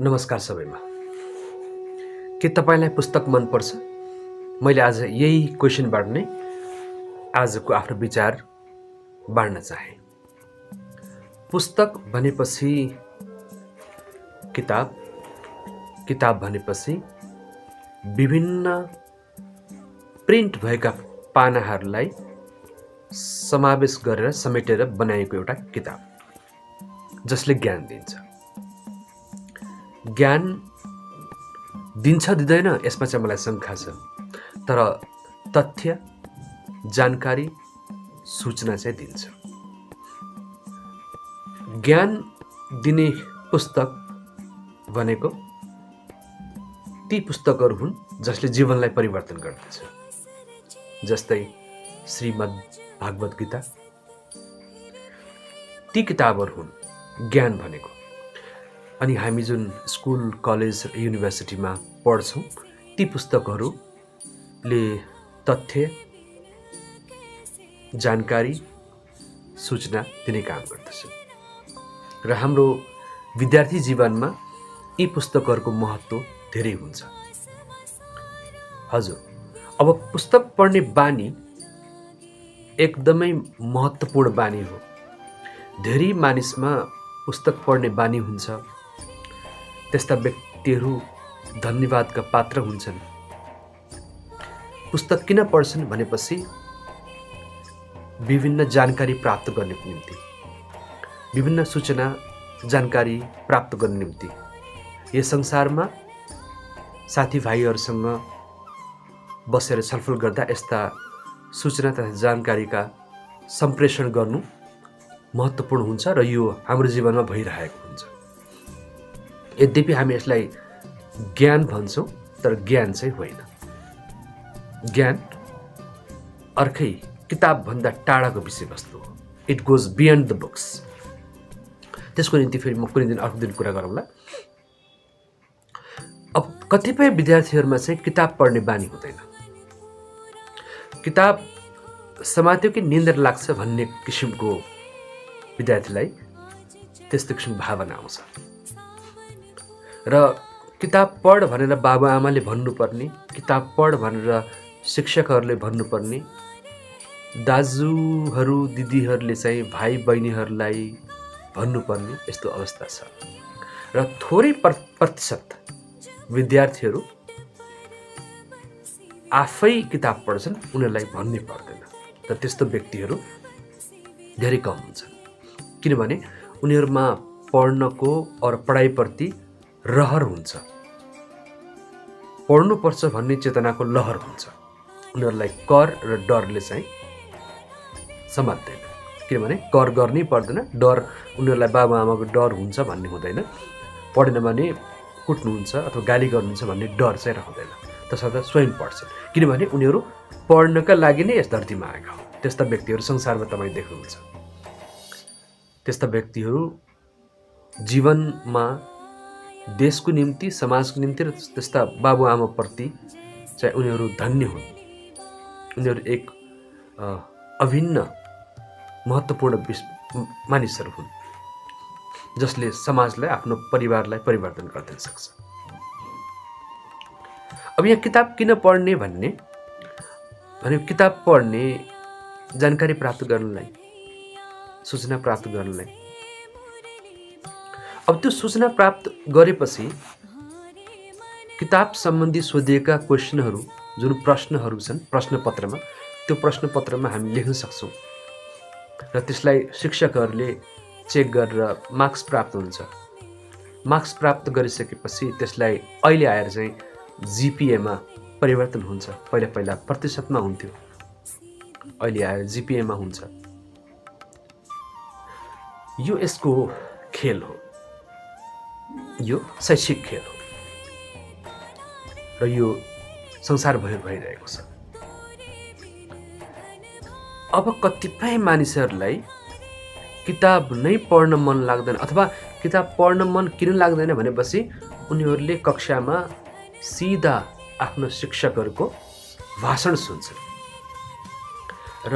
नमस्कार सबैमा। के तपाईलाई पुस्तक मन पर्छ? मैले आज यही क्वेशनबाट नै आजको आफ्नो विचार बाँड्न चाहे। पुस्तक भनेपछि किताब, किताब भनेपछि विभिन्न प्रिन्ट भएका पानाहरूलाई समावेश गरेर समेटेर बनाएको एउटा किताब जसले ज्ञान दिन्छ। ज्ञान दिन्छ दिँदैन यसमा चाहिँ मलाई शङ्का छ, तर तथ्य, जानकारी, सूचना चाहिँ दिन्छ। ज्ञान दिने पुस्तक भनेको ती पुस्तकहरू हुन् जसले जीवनलाई परिवर्तन गर्दछ, जस्तै श्रीमद् भागवत गीता। ती किताबहरू हुन् ज्ञान भनेको। अनि हामी जुन स्कुल, कलेज र युनिभर्सिटीमा पढ्छौँ ती पुस्तकहरूले तथ्य, जानकारी, सूचना दिने काम गर्दछ। र हाम्रो विद्यार्थी जीवनमा यी पुस्तकहरूको महत्त्व धेरै हुन्छ। हजुर, अब पुस्तक पढ्ने बानी एकदमै महत्त्वपूर्ण बानी हो। धेरै मानिसमा पुस्तक पढ्ने बानी हुन्छ। त्यस्ता व्यक्तिहरू धन्यवादका पात्र हुन्छन्। पुस्तक किन पढ्छन् भनेपछि विभिन्न जानकारी प्राप्त गर्नको निम्ति, विभिन्न सूचना जानकारी प्राप्त गर्ने निम्ति। यस संसारमा साथीभाइहरूसँग बसेर छलफल गर्दा यस्ता सूचना तथा जानकारीका सम्प्रेषण गर्नु महत्त्वपूर्ण हुन्छ र यो हाम्रो जीवनमा भइरहेको हुन्छ। यद्यपि हामी यसलाई ज्ञान भन्छौँ, तर ज्ञान चाहिँ होइन। ज्ञान अर्कै किताबभन्दा टाढाको विषयवस्तु हो। It goes beyond the books. त्यसको निम्ति फेरि म कुनै दिन अर्को दिन कुरा गरौँला। अब कतिपय विद्यार्थीहरूमा चाहिँ किताब पढ्ने बानी हुँदैन। किताब समात्यो कि निन्द्रा लाग्छ भन्ने किसिमको विद्यार्थीलाई त्यस्तो किसिमको भावना आउँछ। र किताब पढ भनेर बाबुआमाले भन्नुपर्ने, किताब पढ भनेर शिक्षकहरूले भन्नुपर्ने, दाजुहरू दिदीहरूले चाहिँ भाइ बहिनीहरूलाई भन्नुपर्ने यस्तो अवस्था छ। र थोरै प्रतिशत विद्यार्थीहरू आफै किताब पढ्छन्, उनीहरूलाई भन्नै पर्दैन। तर त्यस्तो व्यक्तिहरू धेरै कम हुन्छन्, किनभने उनीहरूमा पढ्नको और पढाइप्रति रहर हुन्छ, पढ्नुपर्छ भन्ने चेतनाको लहर हुन्छ। उनीहरूलाई कर र डरले चाहिँ समात्दैन, किनभने कर गर्नै पर्दैन, डर उनीहरूलाई बाबुआमाको डर हुन्छ भन्ने हुँदैन, पढेन भने कुट्नुहुन्छ अथवा गाली गर्नुहुन्छ भन्ने डर चाहिँ रहँदैन। तसर्थ स्वयं पढ्छन्, किनभने उनीहरू पढ्नका लागि नै यस धरतीमा आएका हुन्। त्यस्ता व्यक्तिहरू संसारमा तपाईँ देख्नुहुन्छ। त्यस्ता व्यक्तिहरू जीवनमा देशको निम्ति, समाजको निम्ति र त्यस्ता बाबुआमाप्रति चाहिँ उनीहरू धन्य हुन्। उनीहरू एक अभिन्न महत्त्वपूर्ण मानिसहरू हुन् जसले समाजलाई, आफ्नो परिवारलाई परिवर्तन गर्न सक्छ। अब यहाँ किताब किन पढ्ने भने किताब पढ्ने जानकारी प्राप्त गर्नलाई, सूचना प्राप्त गर्नलाई। अब त्यो सूचना प्राप्त गरेपछि किताब सम्बन्धी सोधिएका क्वेशनहरू, जुन प्रश्नहरू छन् प्रश्नपत्रमा, त्यो प्रश्नपत्रमा हामी लेख्न सक्छौँ र त्यसलाई शिक्षकहरूले चेक गरेर मार्क्स प्राप्त हुन्छ। मार्क्स प्राप्त गरिसकेपछि त्यसलाई अहिले आएर चाहिँ जिपिएमा परिवर्तन हुन्छ। पहिला पहिला प्रतिशतमा हुन्थ्यो, अहिले आएर जिपिएमा हुन्छ। यो यसको खेल हो, यो शैक्षिक खेल हो र यो संसारभर भइरहेको छ। अब कतिपय मानिसहरूलाई किताब नै पढ्न मन लाग्दैन, अथवा किताब पढ्न मन किन लाग्दैन भनेपछि उनीहरूले कक्षामा सिधा आफ्नो शिक्षकहरूको भाषण सुन्छन् र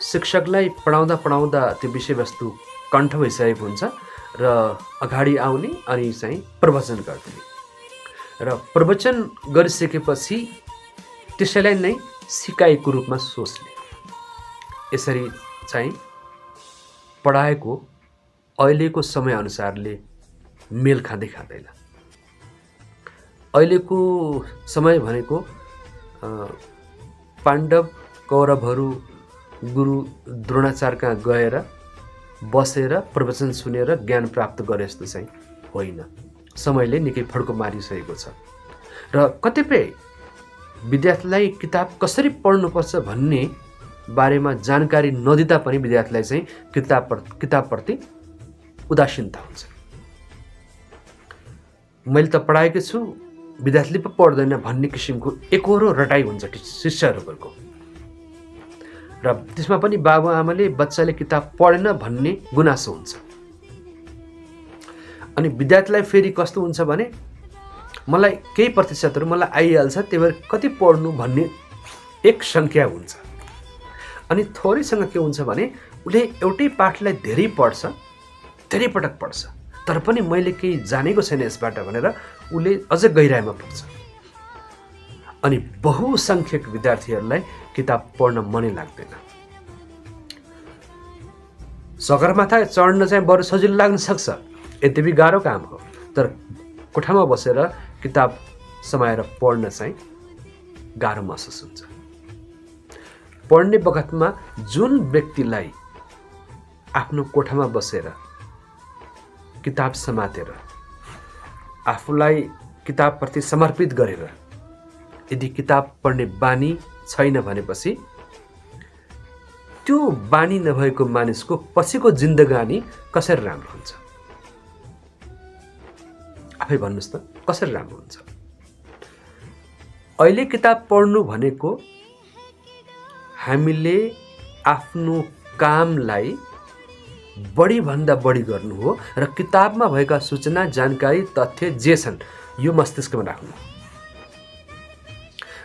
शिक्षकलाई पढाउँदा पढाउँदा त्यो विषयवस्तु कण्ठ भइसकेको हुन्छ र अगाडि आउने अनि चाहिँ प्रवचन गरिदिने र प्रवचन गरिसकेपछि त्यसैलाई नै सिकाइको रूपमा सोच्ने। यसरी चाहिँ पढाएको अहिलेको समयअनुसारले मेल खाँदैन। अहिलेको समय भनेको पाण्डव कौरवहरू गुरु द्रोणाचार्य कहाँ गएर बसेर प्रवचन सुनेर ज्ञान प्राप्त गरे जस्तो चाहिँ होइन। समयले निकै फड्को मारिसकेको छ र कतिपय विद्यार्थीलाई किताब कसरी पढ्नुपर्छ भन्ने बारेमा जानकारी नदिँदा पनि विद्यार्थीलाई चाहिँ किताबप्रति उदासीनता हुन्छ। मैले त पढाएकै छु, विद्यार्थीले पो पढ्दैन भन्ने किसिमको एकहोरो रटाइ हुन्छ शिष्यहरूको र त्यसमा पनि बाबुआमाले बच्चाले किताब पढेन भन्ने गुनासो हुन्छ। अनि विद्यार्थीलाई फेरि कस्तो हुन्छ भने मलाई केही प्रतिशतहरू मलाई आइहाल्छ, त्यही भएर कति पढ्नु भन्ने एक सङ्ख्या हुन्छ। अनि थोरैसँग के हुन्छ भने उसले एउटै पाठलाई धेरै पढ्छ, धेरै पटक पढ्छ, तर पनि मैले केही जानेको छैन यसबाट भनेर उसले अझ गहिराइमा पुग्छ। अनि बहुसङ्ख्यक विद्यार्थीहरूलाई किताब पढ्न मनै लाग्दैन। सगरमाथा चढ्न चाहिँ बरु सजिलो लाग्न सक्छ, यद्यपि गाह्रो काम हो, तर कोठामा बसेर किताब समाएर पढ्न चाहिँ गाह्रो महसुस हुन्छ। पढ्ने बखतमा जुन व्यक्तिलाई आफ्नो कोठामा बसेर किताब समातेर आफूलाई किताबप्रति समर्पित गरेर यदि किताब पढ्ने बानी छैन भनेपछि त्यो बानी नभएको मानिसको पछिको जिन्दगानी कसरी राम्रो हुन्छ? आफै भन्नुहोस् त, कसरी राम्रो हुन्छ? अहिले किताब पढ्नु भनेको हामीले आफ्नो कामलाई बढीभन्दा बढी गर्नु हो र किताबमा भएका सूचना, जानकारी, तथ्य जे छन् यो मस्तिष्कमा राख्नु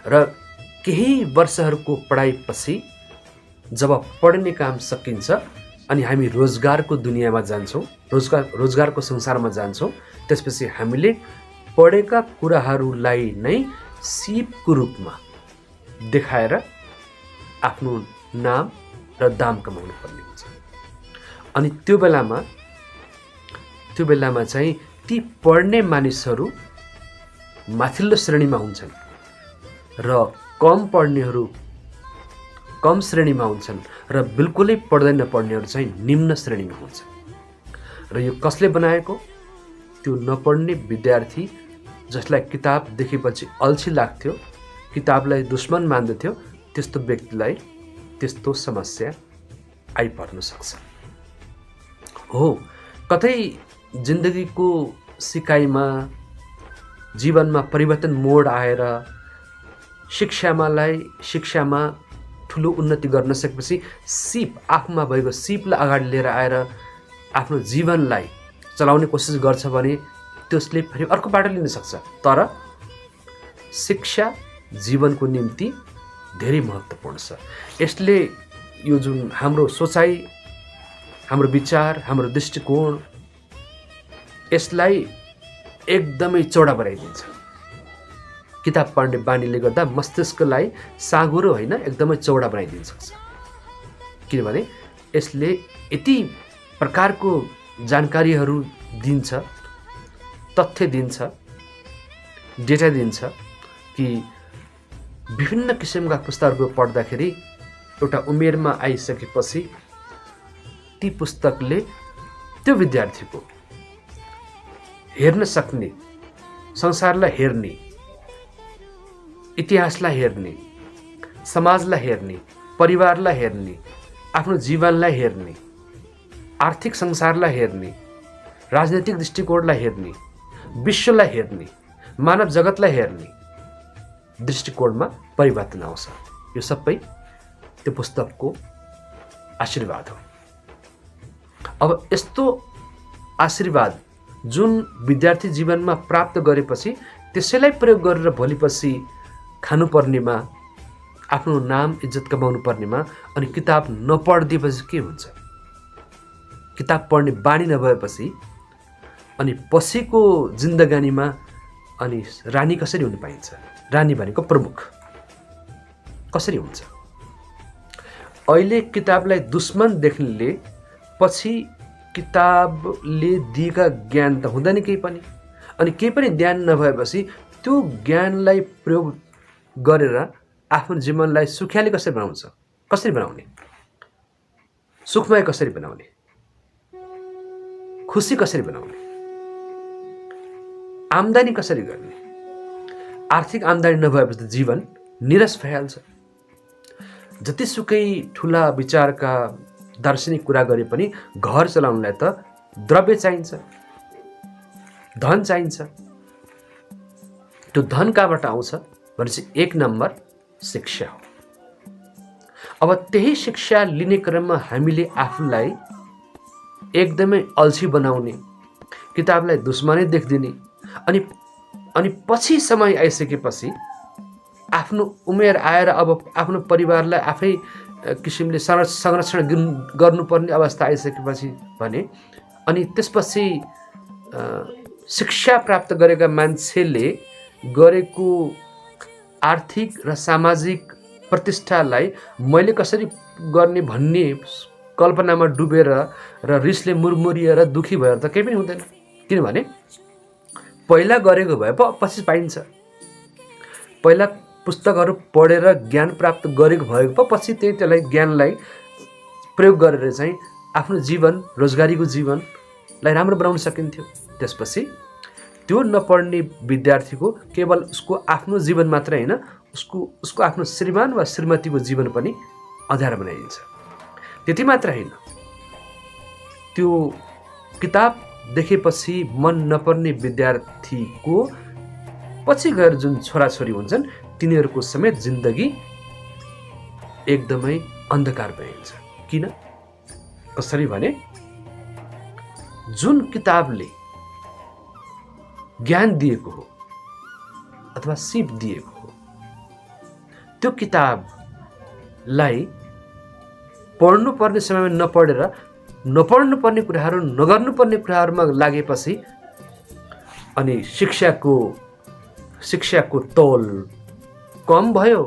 र केही वर्षहरूको पढाइपछि जब पढ्ने काम सकिन्छ अनि हामी रोजगारको दुनियाँमा जान्छौँ, रोजगारको संसारमा जान्छौँ, त्यसपछि हामीले पढेका कुराहरूलाई नै सिपको रूपमा देखाएर आफ्नो नाम र दाम कमाउनु पर्ने हुन्छ। अनि त्यो बेलामा चाहिँ ती पढ्ने मानिसहरू माथिल्लो श्रेणीमा हुन्छन् र कम पढ्नेहरू कम श्रेणीमा हुन्छन् र बिल्कुलै पढ्दै नपढ्नेहरू चाहिँ निम्न श्रेणीमा हुन्छन्। र यो कसले बनाएको? त्यो नपढ्ने विद्यार्थी जसलाई किताब देखेपछि अल्छी लाग्थ्यो, किताबलाई दुश्मन मान्दथ्यो, त्यस्तो व्यक्तिलाई त्यस्तो समस्या आइपर्न सक्छ। हो, कतै जिन्दगीको सिकाइमा जीवनमा परिवर्तन मोड आएर शिक्षामा ठुलो उन्नति गर्न सकेपछि सिप आफूमा भएको सिपलाई अगाडि लिएर आएर आफ्नो जीवनलाई चलाउने कोसिस गर्छ भने त्यसले फेरि अर्को बाटो लिन सक्छ। तर शिक्षा जीवनको निम्ति धेरै महत्त्वपूर्ण छ। यसले यो जुन हाम्रो सोचाइ, हाम्रो विचार, हाम्रो दृष्टिकोण यसलाई एकदमै चौडा बनाइदिन्छ। किताब पढ्ने बानीले गर्दा मस्तिष्कलाई साँघुरो होइन, एकदमै चौडा बनाइदिन सक्छ। किनभने यसले यति प्रकारको जानकारीहरू दिन्छ, तथ्य दिन्छ, डेटा दिन्छ कि विभिन्न किसिमका पुस्तकहरू पढ्दाखेरि एउटा उमेरमा आइसकेपछि ती पुस्तकले त्यो विद्यार्थीको हेर्न सक्ने, संसारलाई हेर्ने, इतिहासलाई हेर्ने, समाजलाई हेर्ने, परिवारलाई हेर्ने, आफ्नो जीवनलाई हेर्ने, आर्थिक संसारलाई हेर्ने, राजनैतिक दृष्टिकोणलाई हेर्ने, विश्वलाई हेर्ने, मानव जगतलाई हेर्ने दृष्टिकोणमा परिवर्तन आउँछ। यो सबै त्यो पुस्तकको आशीर्वाद हो। अब यस्तो आशीर्वाद जुन विद्यार्थी जीवनमा प्राप्त गरेपछि त्यसैलाई प्रयोग गरेर भोलिपछि खानुपर्नेमा, आफ्नो नाम इज्जत कमाउनु पर्नेमा अनि किताब नपढिदिएपछि के हुन्छ? किताब पढ्ने बानी नभएपछि अनि पछिको जिन्दगानीमा अनि रानी कसरी हुन पाइन्छ? रानी भनेको प्रमुख कसरी हुन्छ? अहिले किताबलाई दुश्मन देख्नेले पछि किताबले दिएका ज्ञान त हुँदैन केही पनि, अनि केही पनि ज्ञान नभएपछि त्यो ज्ञानलाई प्रयोग गरेर आफ्नो जीवनलाई सुखियाली कसरी बनाउँछ? कसरी बनाउने? सुखमय कसरी बनाउने? खुसी कसरी बनाउने? आम्दानी कसरी गर्ने? आर्थिक आम्दानी नभएपछि जीवन निरस भइहाल्छ। जतिसुकै ठुला विचारका दार्शनिक कुरा गरे पनि घर चलाउनलाई त द्रव्य चाहिन्छ, धन चाहिन्छ। त्यो धन कहाँबाट आउँछ भनेपछि 1 नम्बर शिक्षा हो। अब त्यही शिक्षा लिने क्रममा हामीले आफूलाई एकदमै अल्छी बनाउने, किताबलाई दुश्मनै देख्दिने, अनि पछि समय आइसकेपछि आफ्नो उमेर आएर अब आफ्नो परिवारलाई आफै किसिमले संरक्षण गर्नुपर्ने अवस्था आइसकेपछि भने अनि त्यसपछि शिक्षा प्राप्त गरेका मान्छेले गरेको आर्थिक र सामाजिक प्रतिष्ठालाई मैले कसरी गर्ने भन्ने कल्पनामा डुबेर र रिसले मुरमुरिएर दुखी भएर त केही पनि हुँदैन। किनभने पहिला गरेको भए पछि पाइन्छ। पहिला पुस्तकहरू पढेर ज्ञान प्राप्त गरेको भएको पछि त्यसलाई ज्ञानलाई प्रयोग गरेर चाहिँ आफ्नो जीवन, रोजगारीको जीवनलाई राम्रो बनाउन सकिन्थ्यो। त्यसपछि त्यो नपढ्ने विद्यार्थीको केवल उसको आफ्नो जीवन मात्रै होइन, उसको आफ्नो श्रीमान वा श्रीमतीको जीवन पनि अँध्यारो बनाइदिन्छ। त्यति मात्र होइन, त्यो किताब देखेपछि मन नपर्ने विद्यार्थीको पछि गएर जुन छोराछोरी हुन्छन् तिनीहरूको समेत जिन्दगी एकदमै अन्धकार भइन्छ। किन? कसरी भने जुन किताबले ज्ञान दिएको हो अथवा सिप दिएको हो त्यो किताबलाई पढ्नुपर्ने समयमा नपढेर नपढ्नुपर्ने कुराहरू, नगर्नुपर्ने कुराहरूमा लागेपछि अनि शिक्षाको तौल कम भयो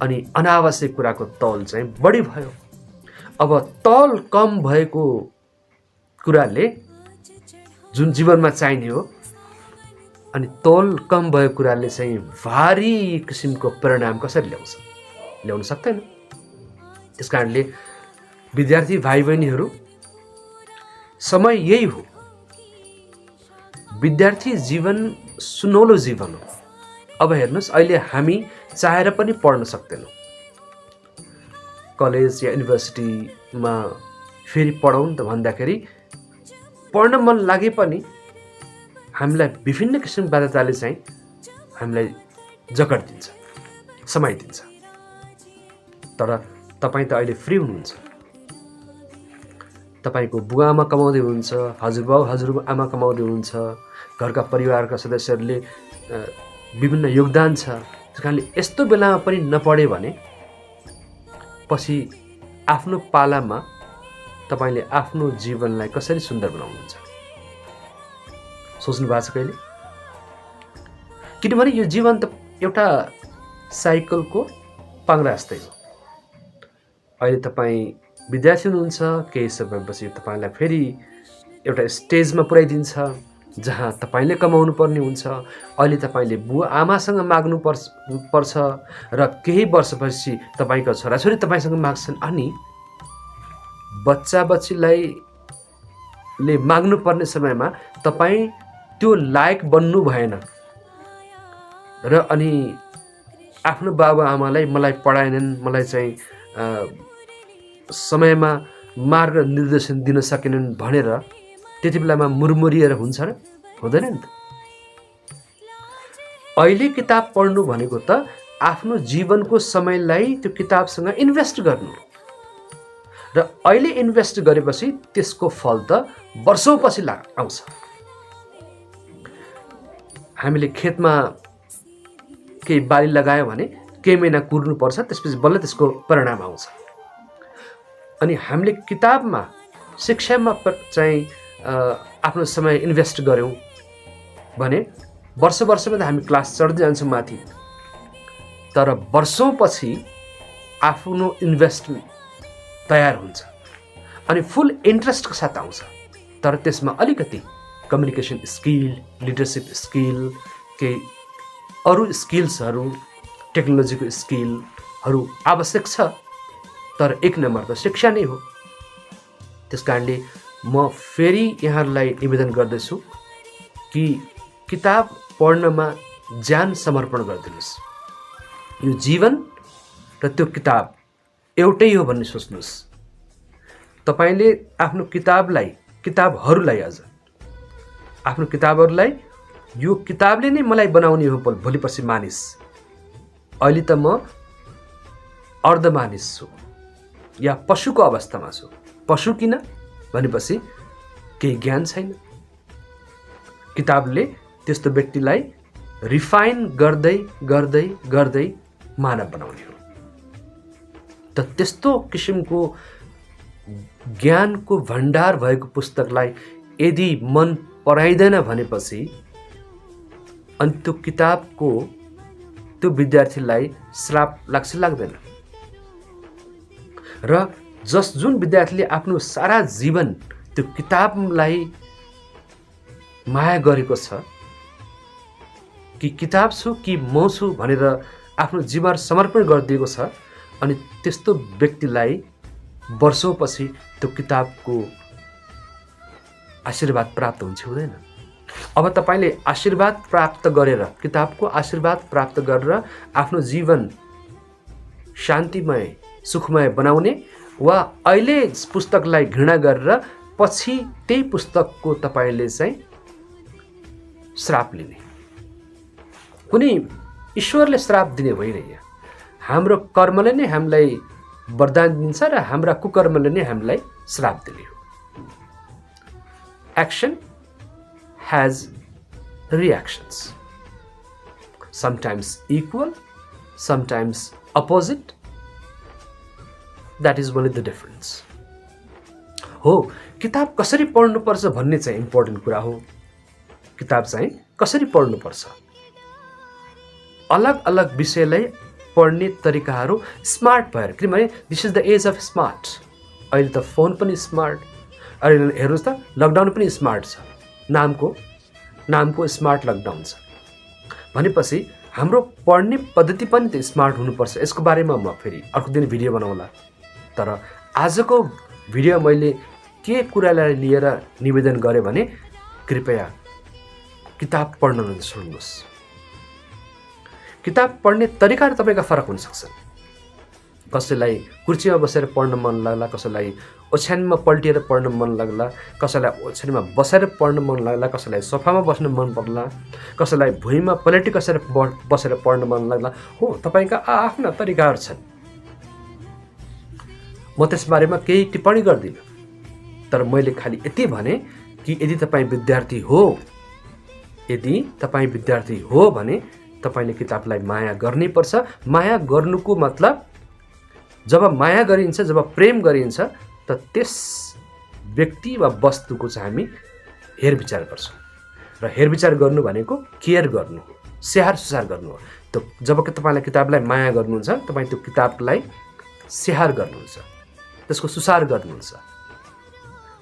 अनि अनावश्यक कुराको तौल चाहिँ बढी भयो। अब तौल कम भएको कुराले जुन जीवनमा चाहिने हो अनि तौल कम भएको कुराले चाहिँ भारी किसिमको परिणाम कसरी ल्याउन सक्दैन। त्यस कारणले विद्यार्थी भाइ बहिनीहरू, समय यही हो। विद्यार्थी जीवन सुनौलो जीवन हो। अब हेर्नुहोस्, अहिले हामी चाहेर पनि पढ्न सक्दैनौँ। कलेज या युनिभर्सिटीमा फेरि पढौँ त भन्दाखेरि पढ्न मन लागे पनि हामीलाई विभिन्न किसिमको बाध्यताले चाहिँ हामीलाई जकड दिन्छ, समय दिन्छ। तर तपाईँ त अहिले फ्री हुनुहुन्छ। तपाईँको बुवा आमा कमाउँदै हुनुहुन्छ, हजुरबाउ हजुरआमा कमाउँदै हुनुहुन्छ, घरका परिवारका सदस्यहरूले विभिन्न योगदान छ। त्यस कारणले यस्तो बेलामा पनि नपढे भने पछि आफ्नो पालामा तपाईँले आफ्नो जीवनलाई कसरी सुन्दर बनाउनुहुन्छ सोच्नु भएको छ कहिले? किनभने यो जीवन त एउटा साइकलको पाङ्ग्रा जस्तै हो। अहिले तपाईँ विद्यार्थी हुनुहुन्छ, केही समयपछि तपाईँलाई फेरि एउटा स्टेजमा पुर्याइदिन्छ जहाँ तपाईँले कमाउनु पर्ने हुन्छ। अहिले तपाईँले बुवा आमासँग माग्नु पर्छ र केही वर्षपछि तपाईँका छोराछोरी तपाईँसँग माग्छन् अनि बच्चा बच्चीले माग्नु पर्ने समयमा तपाईँ त्यो लायक बन्नु भएन र अनि आफ्नो बाबा आमालाई मलाई पढाएनन्, मलाई चाहिँ समयमा मार्ग निर्देशन दिन सकेनन् भनेर त्यति बेलामा मुरमुरिएर हुन्छ र? हुँदैन नि त। अहिले किताब पढ्नु भनेको त आफ्नो जीवनको समयलाई त्यो किताबसँग इन्भेस्ट गर्नु र अहिले इन्भेस्ट गरेपछि त्यसको फल त वर्षौँपछि आउँछ। हामीले खेतमा केही बाली लगायो भने केही महिना कुर्नुपर्छ, त्यसपछि बल्ल त्यसको परिणाम आउँछ। अनि हामीले किताबमा, शिक्षामा चाहिँ आफ्नो समय इन्भेस्ट गऱ्यौँ भने वर्षमा त हामी क्लास चढ्दै जान्छौँ माथि, तर वर्षौँपछि आफ्नो इन्भेस्ट तयार हुन्छ अनि फुल इन्ट्रेस्टको साथ आउँछ। तर त्यसमा अलिकति कम्युनिकेसन स्किल, लिडरसिप स्किल, केही अरू स्किल्सहरू, टेक्नोलोजीको स्किलहरू आवश्यक छ। तर एक नम्बर त शिक्षा नै हो। त्यस कारणले म फेरि यहाँहरूलाई निवेदन गर्दछु कि किताब पढ्नमा ज्यान समर्पण गरिदिनुहोस्। यो जीवन र त्यो किताब एउटै हो भन्ने सोच्नुहोस्। तपाईँले आफ्नो किताबहरूलाई अझ आफ्नो किताबहरूलाई यो किताबले नै मलाई बनाउने हो भोलि पर्सि मानिस। अहिले त म अर्ध मानिस छु या पशुको अवस्थामा छु। पशु किन भनेपछि केही ज्ञान छैन। किताबले त्यस्तो व्यक्तिलाई रिफाइन गर्दै गर्दै गर्दै मानव बनाउने हो। त त्यस्तो किसिमको ज्ञानको भण्डार भएको पुस्तकलाई यदि मन पराइदैन भनेपछि अनि त्यो किताबको त्यो विद्यार्थीलाई श्राप लाग्छ लाग्दैन। र जुन विद्यार्थीले आफ्नो सारा जीवन त्यो किताबलाई माया गरेको छ कि किताब छु कि म छु भनेर आफ्नो जीवन समर्पण गरिदिएको छ, अनि त्यस्तो व्यक्तिलाई वर्षौँपछि त्यो किताबको आशीर्वाद प्राप्त हुन्छ हुँदैन। अब तपाईँले आशीर्वाद प्राप्त गरेर, किताबको आशीर्वाद प्राप्त गरेर आफ्नो जीवन शान्तिमय सुखमय बनाउने वा अहिले पुस्तकलाई घृणा गरेर पछि त्यही पुस्तकको तपाईँले चाहिँ श्राप लिने। कुनै ईश्वरले श्राप दिने होइन। हाम्रो कर्मले नै हामीलाई वरदान दिन्छ र हाम्रा कुकर्मले नै हामीलाई श्राप दिने हो। Action has reactions, sometimes equal, sometimes opposite. That is only the difference. हो, किताब कसरी पढ्नुपर्छ भन्ने चाहिँ इम्पोर्टेन्ट कुरा हो। किताब चाहिँ कसरी पढ्नुपर्छ, अलग अलग विषयलाई पढ्ने तरिकाहरू स्मार्ट भएर, किनभने this is the age of smart. अहिले त फोन पनि स्मार्ट। अहिले हेर्नुहोस् त, लकडाउन पनि स्मार्ट छ। नामको स्मार्ट लकडाउन छ भनेपछि हाम्रो पढ्ने पद्धति पनि त स्मार्ट हुनुपर्छ। यसको बारेमा म फेरि अर्को दिन भिडियो बनाउँला। तर आजको भिडियो मैले के कुरालाई लिएर निवेदन गरेँ भने कृपया किताब पढ्न नछोड्नुहोस्। किताब पढ्ने तरिकाहरू तपाईँका फरक हुन सक्छन्। कसैलाई कुर्सीमा बसेर पढ्न मन लाग्ला, कसैलाई ओछ्यानमा पल्टिएर पढ्न मन लाग्ला, कसैलाई ओछ्यानमा बसेर पढ्न मन लाग्ला, कसैलाई सोफामा बस्न मन पर्ला, कसैलाई भुइँमा पलेटी कसेर बसेर पढ्न मन लाग्ला। हो, तपाईँका आफ्ना तरिकाहरू छन्। म त्यसबारेमा केही टिप्पणी गर्दिनँ। तर मैले खालि यति भने कि यदि तपाईँ विद्यार्थी हो भने तपाईँले किताबलाई माया गर्नै पर्छ। माया गर्नुको मतलब जब माया गरिन्छ, जब प्रेम गरिन्छ, त त्यस व्यक्ति वा वस्तुको चाहिँ हामी हेरविचार गर्छौँ। र हेरविचार गर्नु भनेको केयर गर्नु हो, स्याहार सुसार गर्नु हो। त जब तपाईँले किताबलाई माया गर्नुहुन्छ, तपाईँ त्यो किताबलाई स्याहार गर्नुहुन्छ, त्यसको सुसार गर्नुहुन्छ।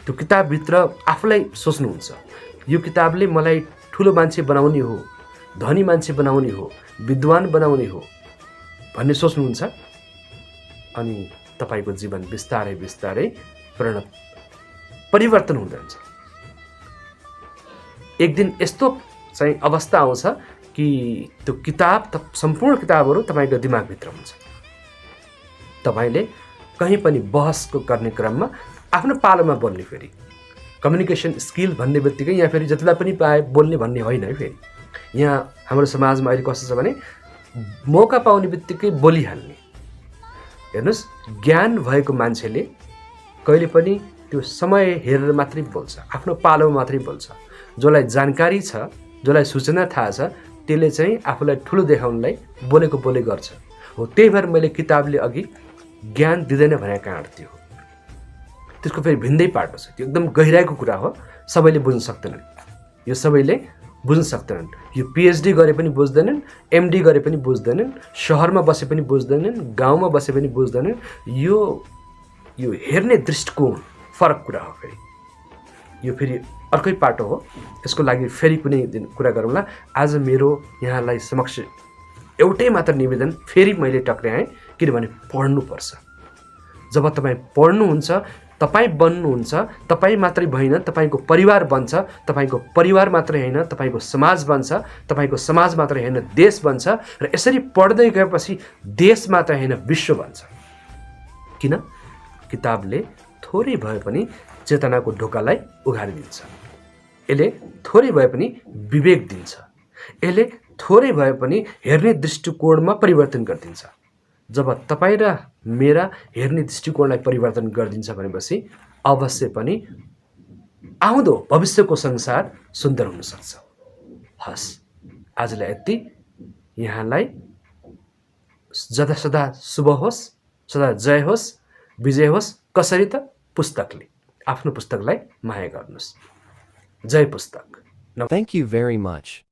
त्यो किताबभित्र आफूलाई सोच्नुहुन्छ, यो किताबले मलाई ठुलो मान्छे बनाउने हो, धनी मान्छे बनाउने हो, विद्वान बनाउने हो भन्ने सोच्नुहुन्छ। अनि तपाईँको जीवन बिस्तारै बिस्तारै परिवर्तन हुँदै जान्छ। एक दिन यस्तो चाहिँ अवस्था आउँछ कि त्यो किताब, सम्पूर्ण किताबहरू तपाईँको दिमागभित्र हुन्छ। तपाईँले कहीँ पनि बहसको गर्ने क्रममा आफ्नो पालोमा बोल्ने। फेरि कम्युनिकेसन स्किल भन्ने बित्तिकै यहाँ फेरि जतिलाई पनि पाए बोल्ने भन्ने होइन है। फेरि यहाँ हाम्रो समाजमा अहिले कस्तो छ भने मौका पाउने बित्तिकै बोलिहाल्ने। हेर्नुहोस्, ज्ञान भएको मान्छेले कहिले पनि त्यो समय हेरेर मात्रै बोल्छ, आफ्नो पालोमा मात्रै बोल्छ। जसलाई जानकारी छ, जसलाई सूचना थाहा छ, त्यसले चाहिँ आफूलाई ठुलो देखाउनलाई बोलेको बोले गर्छ। हो, त्यही भएर मैले किताबले अघि ज्ञान दिँदैन भनेको अर्थ हो। त्यसको फेरि भिन्दै पाटो छ, त्यो एकदम गहिराइको कुरा हो, सबैले बुझ्न सक्दैनन्, यो सबैले बुझ्न सक्दैनन्। यो पिएचडी गरे पनि बुझ्दैनन्, एमडी गरे पनि बुझ्दैनन्, सहरमा बसे पनि बुझ्दैनन्, गाउँमा बसे पनि बुझ्दैनन्। यो हेर्ने दृष्टिकोण फरक कुरा हो। फेरि यो फेरि अर्कै पाटो हो। यसको लागि फेरि कुनै दिन कुरा गरौँला। आज मेरो यहाँलाई समक्ष एउटै मात्र निवेदन फेरि मैले टक्र्याएँ, किनभने पढ्नुपर्छ। जब तपाईँ पढ्नुहुन्छ, तपाईँ बन्नुहुन्छ, तपाईँ मात्रै भएन, तपाईँको परिवार बन्छ, तपाईँको परिवार मात्रै होइन, तपाईँको समाज बन्छ, तपाईँको समाज मात्रै होइन, देश बन्छ। र यसरी पढ्दै गएपछि देश मात्रै होइन, विश्व बन्छ। किन? किताबले थोरै भए पनि चेतनाको ढोकालाई उघारिदिन्छ, यसले थोरै भए पनि विवेक दिन्छ, यसले थोरै भए पनि हेर्ने दृष्टिकोणमा परिवर्तन गरिदिन्छ। जब तपाईँ र मेरा हेर्ने दृष्टिकोणलाई परिवर्तन गरिदिन्छ भनेपछि अवश्य पनि आउँदो भविष्यको संसार सुन्दर हुनसक्छ। हस्, आजलाई यति। यहाँलाई सदा शुभ होस्, सदा जय होस्, विजय होस्। कसरी त? पुस्तकले। आफ्नो पुस्तकलाई माया गर्नुहोस्। जय पुस्तक। Thank you very much.